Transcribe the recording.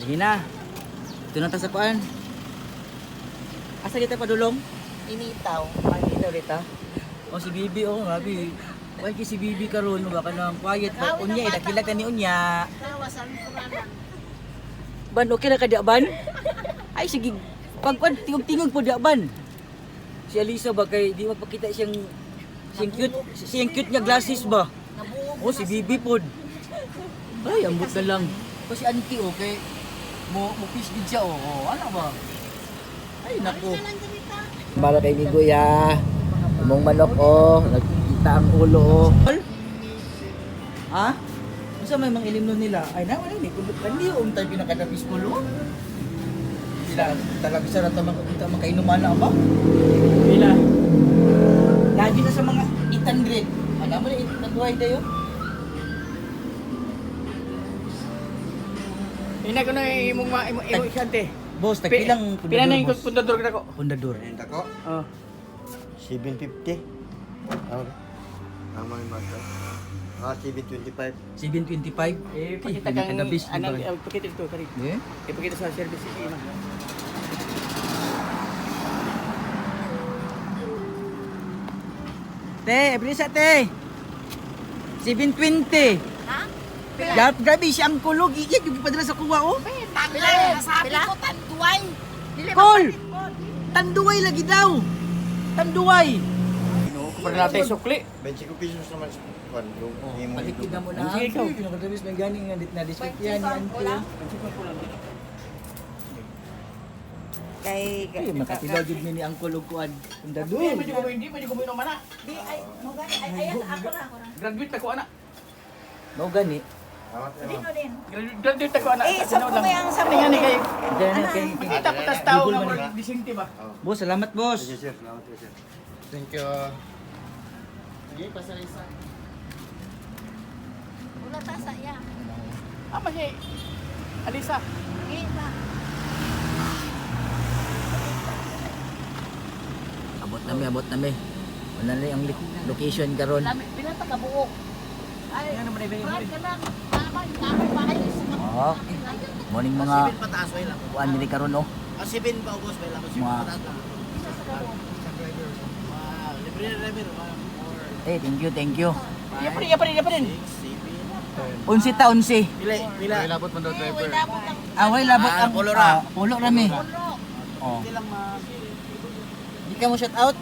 Sige na. Ito na ta sa kuan. Asa kita padulong? Initaw. Makita ulit ha. O si Bibi grabe. Why ki si Bibi karon baka nang quiet ba unya dakila ka ni unya. Tawasan ko na. Ban okay na ka di ban? Ay sige. Pagkuan tingog-tingog po di ban. Si Alisa ba kay di magpakita siyang cute niya glasses ba? O si Bibi pod. Ay ambot na lang. Kasi auntie okay. Mo fish din siya ano ba? Ay nako. Para kay Migoya. Mong manok nagkita ang ulo Ha? Unsa may mga ilimnon nila? Ay na wala ni kulot kandi tay pinakadapis kulo. Sila talaga sa rata makita makainuman na ba? Bila. Lagi na sa mga 800. Alam mo na nagduhay tayo? Ina ko na imong isyante. Boss, tagpilang Pila na yung pundador ka ko? Pundador. Ayun ako, Oh. 750. Tama yung mata. 725. 725. Pakita kang pinakadabis, anang diba? pakita dito kari. Eh? Ipakita sa service si Ina. Te, bisa te. 720. Ha? Grabe siya ang kulog. Iya, yung ipadala sa kuwa, oh. Pila? Sabi ko tanduay. Dili Kol! Tanduay lagi daw. Tanduay. No, para natin sukli. 25 pesos naman sa kwan. Palikid na mo na. Sige, ikaw. Pinakadabis may ganing na discount yan ni Auntie. Kay Ay, makatilagid ni ang kulog kuan. Pundador. Hindi mo kuminom mana. di ay mo gani ay ako na. Graduate ako ana. Mo gani. Dino din. Graduate ako ana. Sabi mo yang sabi. Tingnan ni kay. Diyan na kay. Kita ko tas tao Bigol nga man mo disente ba? Boss, salamat boss. Sige sir, salamat po sir. Thank you. Sige, pasalisa. Wala ta sa ya. Ama si Alisa. Di ba? Abot na mi. Wala na yung location karon. Pila ta ka buok. Ay, Ano naman ibig brad ka lang. Tama bahay. Okay. Morning mga Pataas way lang. kuan diri karon oh. 7 pa ubos may lang. Mga Libre driver. thank you. Ya pa rin. 11 ta 11. Pila. Labot man daw driver. Away labot ang pulo rami. Oh. Hindi lang Di ka mo shout out?